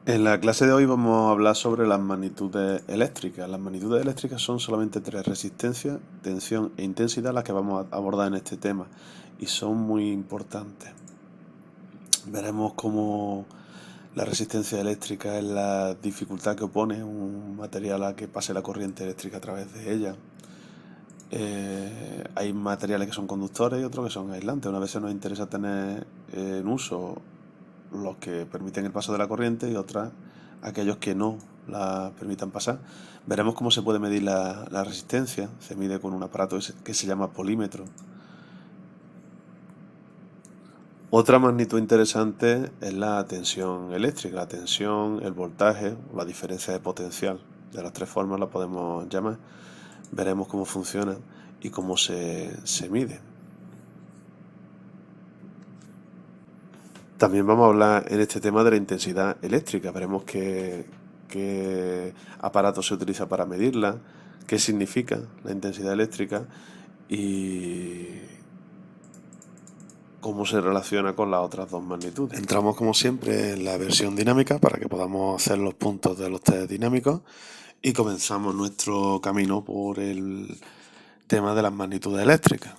En la clase de hoy vamos a hablar sobre las magnitudes eléctricas. Las magnitudes eléctricas son solamente tres: resistencia, tensión e intensidad, las que vamos a abordar en este tema, y son muy importantes. Veremos cómo la resistencia eléctrica es la dificultad que opone un material a que pase la corriente eléctrica a través de ella. Hay materiales que son conductores y otros que son aislantes. Una vez nos interesa tener en uso los que permiten el paso de la corriente y otras aquellos que no la permitan pasar. Veremos cómo se puede medir la resistencia. Se mide con un aparato que se llama polímetro. Otra magnitud interesante es la tensión eléctrica, la tensión, el voltaje, la diferencia de potencial. De las tres formas la podemos llamar. Veremos cómo funciona y cómo se mide. También vamos a hablar en este tema de la intensidad eléctrica. Veremos qué aparato se utiliza para medirla, qué significa la intensidad eléctrica y cómo se relaciona con las otras dos magnitudes. Entramos como siempre en la versión dinámica para que podamos hacer los puntos de los test dinámicos y comenzamos nuestro camino por el tema de las magnitudes eléctricas.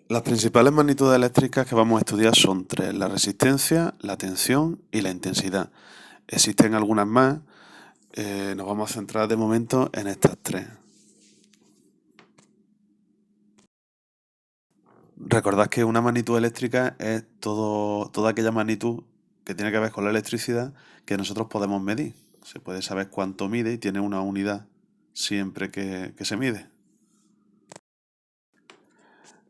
Las principales magnitudes eléctricas que vamos a estudiar son tres: la resistencia, la tensión y la intensidad. Existen algunas más, nos vamos a centrar de momento en estas tres. Recordad que una magnitud eléctrica es toda aquella magnitud que tiene que ver con la electricidad que nosotros podemos medir. Se puede saber cuánto mide y tiene una unidad siempre que se mide.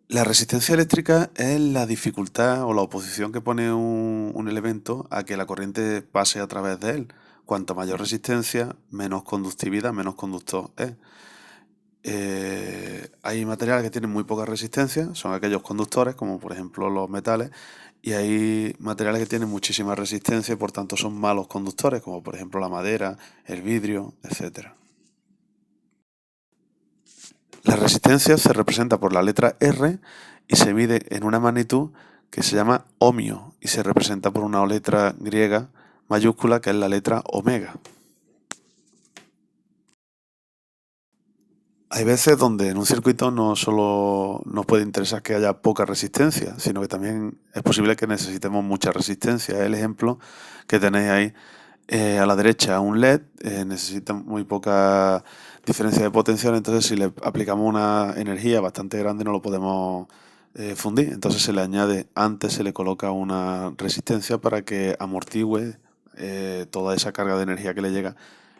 La resistencia eléctrica es la dificultad o la oposición que pone un elemento a que la corriente pase a través de él. Cuanto mayor resistencia, menos conductividad, menos conductor es. Hay materiales que tienen muy poca resistencia, son aquellos conductores, como por ejemplo los metales, y hay materiales que tienen muchísima resistencia y por tanto son malos conductores, como por ejemplo la madera, el vidrio, etc. La resistencia se representa por la letra R y se mide en una magnitud que se llama ohmio y se representa por una letra griega mayúscula que es la letra omega. Hay veces donde en un circuito no solo nos puede interesar que haya poca resistencia, sino que también es posible que necesitemos mucha resistencia. Es el ejemplo que tenéis ahí a la derecha. Un LED necesita muy poca diferencia de potencial, entonces si le aplicamos una energía bastante grande no lo podemos fundir. Entonces antes se le coloca una resistencia para que amortigüe toda esa carga de energía que le llega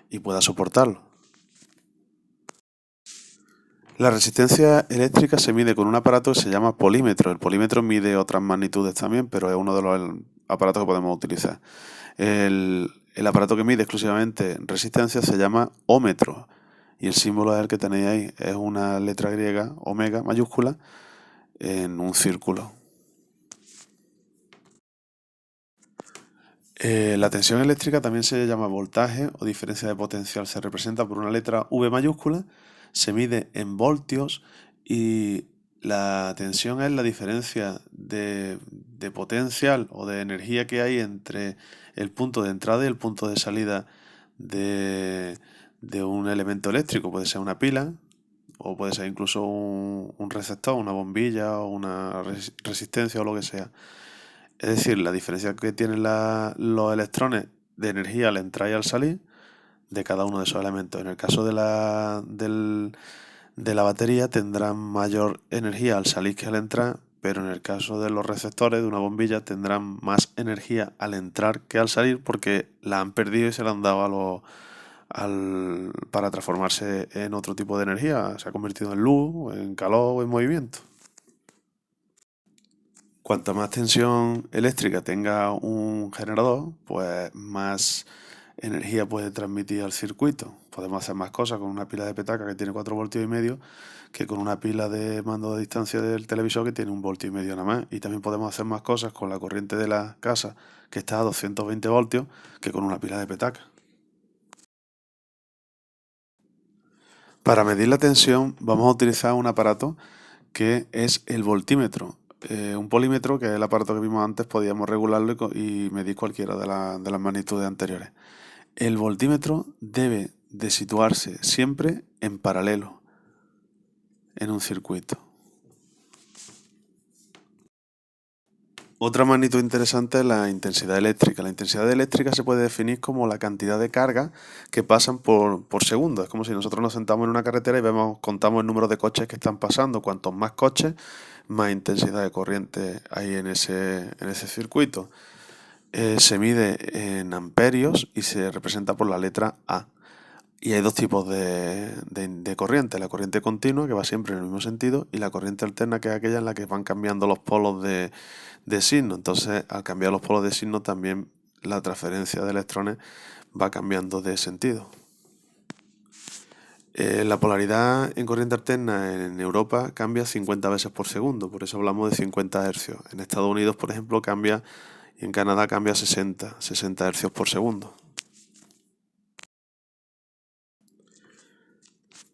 y pueda soportarlo. La resistencia eléctrica se mide con un aparato que se llama polímetro. El polímetro mide otras magnitudes también, pero es uno de los aparatos que podemos utilizar. El aparato que mide exclusivamente resistencia se llama ómetro y el símbolo es el que tenéis ahí. Es una letra griega, omega mayúscula, en un círculo. La tensión eléctrica también se llama voltaje o diferencia de potencial. Se representa por una letra V mayúscula, se mide en voltios y la tensión es la diferencia de potencial o de energía que hay entre el punto de entrada y el punto de salida de un elemento eléctrico. Puede ser una pila o puede ser incluso un receptor, una bombilla o una resistencia o lo que sea. Es decir, la diferencia que tienen los electrones de energía al entrar y al salir de cada uno de esos elementos. En el caso de la batería tendrán mayor energía al salir que al entrar, pero en el caso de los receptores de una bombilla tendrán más energía al entrar que al salir porque la han perdido y se la han dado para transformarse en otro tipo de energía. Se ha convertido en luz, en calor o en movimiento. Cuanta más tensión eléctrica tenga un generador, pues más energía puede transmitir al circuito. Podemos hacer más cosas con una pila de petaca que tiene 4,5 voltios que con una pila de mando de distancia del televisor que tiene 1,5 voltios nada más. Y también podemos hacer más cosas con la corriente de la casa que está a 220 voltios que con una pila de petaca. Para medir la tensión vamos a utilizar un aparato que es el voltímetro. Un polímetro, que es el aparato que vimos antes, podíamos regularlo y medir cualquiera de las magnitudes anteriores. El voltímetro debe de situarse siempre en paralelo en un circuito. Otra magnitud interesante es la intensidad eléctrica. La intensidad eléctrica se puede definir como la cantidad de cargas que pasan por segundo. Es como si nosotros nos sentamos en una carretera y contamos el número de coches que están pasando. Cuantos más coches, más intensidad de corriente hay en ese circuito. Se mide en amperios y se representa por la letra A. Y hay dos tipos de corriente: la corriente continua, que va siempre en el mismo sentido, y la corriente alterna, que es aquella en la que van cambiando los polos de signo. Entonces, al cambiar los polos de signo, también la transferencia de electrones va cambiando de sentido. La polaridad en corriente alterna en Europa cambia 50 veces por segundo, por eso hablamos de 50 hercios. En Estados Unidos, por ejemplo, cambia, y en Canadá cambia 60 hercios por segundo.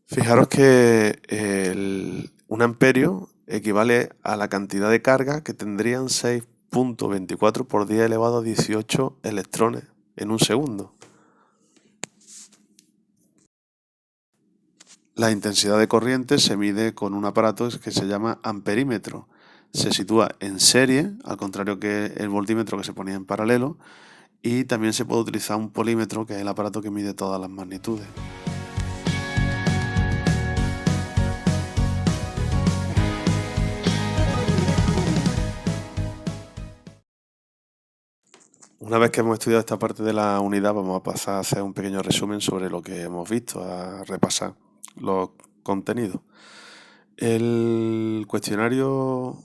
Fijaros que un amperio equivale a la cantidad de carga que tendrían 6,24 por 10 elevado a 18 electrones en un segundo. La intensidad de corriente se mide con un aparato que se llama amperímetro. Se sitúa en serie, al contrario que el voltímetro, que se ponía en paralelo, y también se puede utilizar un polímetro, que es el aparato que mide todas las magnitudes. Una vez que hemos estudiado esta parte de la unidad, vamos a pasar a hacer un pequeño resumen sobre lo que hemos visto, a repasar los contenidos. El cuestionario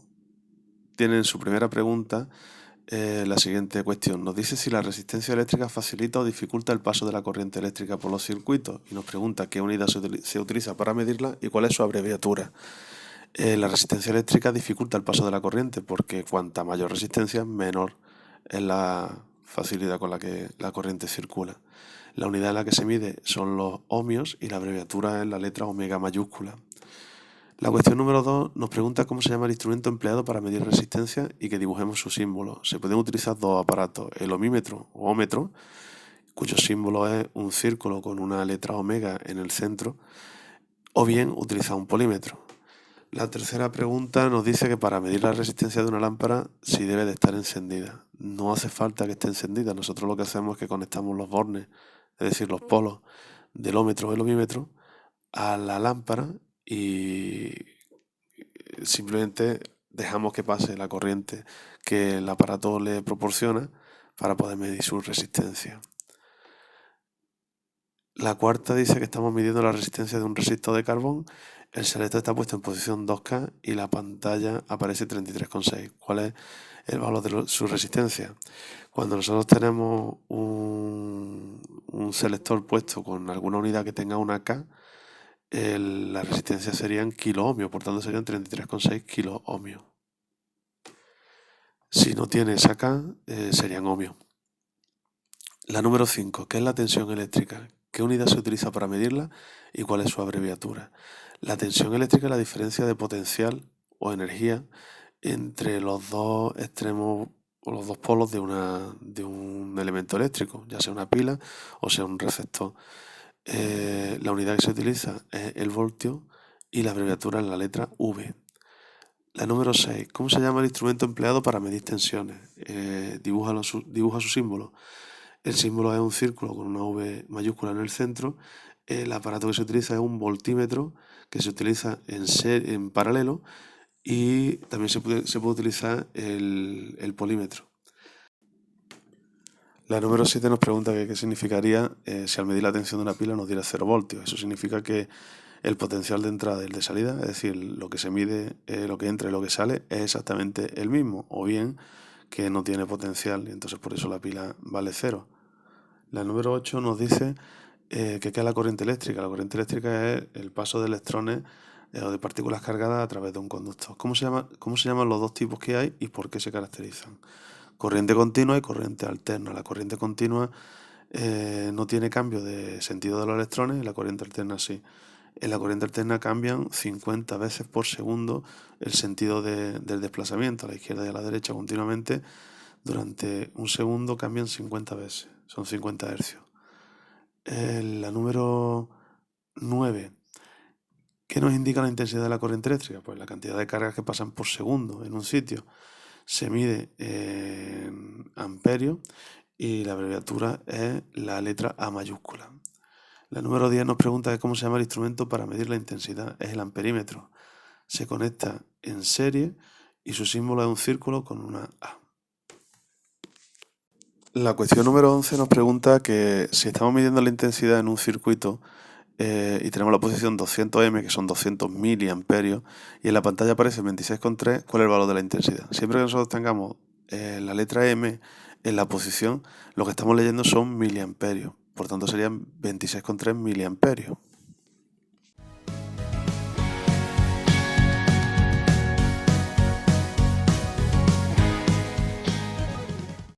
tiene en su primera pregunta la siguiente cuestión. Nos dice si la resistencia eléctrica facilita o dificulta el paso de la corriente eléctrica por los circuitos, y nos pregunta qué unidad se utiliza para medirla y cuál es su abreviatura. La resistencia eléctrica dificulta el paso de la corriente, porque cuanta mayor resistencia, menor es la facilidad con la que la corriente circula. La unidad en la que se mide son los ohmios y la abreviatura es la letra omega mayúscula. La cuestión número 2 nos pregunta cómo se llama el instrumento empleado para medir resistencia y que dibujemos su símbolo. Se pueden utilizar dos aparatos: el ohmímetro o ómetro, cuyo símbolo es un círculo con una letra omega en el centro, o bien utilizar un polímetro. La tercera pregunta nos dice que para medir la resistencia de una lámpara, si debe de estar encendida. No hace falta que esté encendida. Nosotros lo que hacemos es que conectamos los bornes, es decir, los polos del ómetro o el ohmímetro, a la lámpara y simplemente dejamos que pase la corriente que el aparato le proporciona para poder medir su resistencia. La cuarta dice que estamos midiendo la resistencia de un resistor de carbón. El selector está puesto en posición 2K y la pantalla aparece 33,6. ¿Cuál es el valor de su resistencia? Cuando nosotros tenemos un selector puesto con alguna unidad que tenga una K, la resistencia serían kiloohmios, por tanto serían 33,6 kiloohmios. Si no tiene esa K, serían ohmios. La número 5, ¿qué es la tensión eléctrica? ¿Qué unidad se utiliza para medirla y cuál es su abreviatura? La tensión eléctrica es la diferencia de potencial o energía entre los dos extremos o los dos polos de un elemento eléctrico, ya sea una pila o sea un receptor. La unidad que se utiliza es el voltio y la abreviatura es la letra V. La número 6, ¿cómo se llama el instrumento empleado para medir tensiones? Dibuja su símbolo. El símbolo es un círculo con una V mayúscula en el centro. El aparato que se utiliza es un voltímetro, que se utiliza en paralelo, y también se puede utilizar el polímetro. La número 7 nos pregunta qué significaría si al medir la tensión de una pila nos diera 0 voltios. Eso significa que el potencial de entrada y el de salida, es decir, lo que se mide, lo que entra y lo que sale, es exactamente el mismo, o bien que no tiene potencial y entonces por eso la pila vale 0. La número 8 nos dice qué es la corriente eléctrica. La corriente eléctrica es el paso de electrones o de partículas cargadas a través de un conductor. ¿Cómo se llaman los dos tipos que hay y por qué se caracterizan? Corriente continua y corriente alterna. La corriente continua no tiene cambio de sentido de los electrones y la corriente alterna sí. en la corriente alterna cambian 50 veces por segundo el sentido del desplazamiento a la izquierda y a la derecha continuamente. Durante un segundo cambian 50 veces, son 50 hercios. La número 9. ¿Qué nos indica la intensidad de la corriente eléctrica? Pues la cantidad de cargas que pasan por segundo en un sitio. Se mide en amperios y la abreviatura es la letra A mayúscula. La número 10 nos pregunta cómo se llama el instrumento para medir la intensidad. Es el amperímetro. Se conecta en serie y su símbolo es un círculo con una A. La cuestión número 11 nos pregunta que si estamos midiendo la intensidad en un circuito y tenemos la posición 200M, que son 200 miliamperios, y en la pantalla aparece 26,3, ¿cuál es el valor de la intensidad? Siempre que nosotros tengamos la letra M en la posición, lo que estamos leyendo son miliamperios. Por tanto, serían 26,3 miliamperios.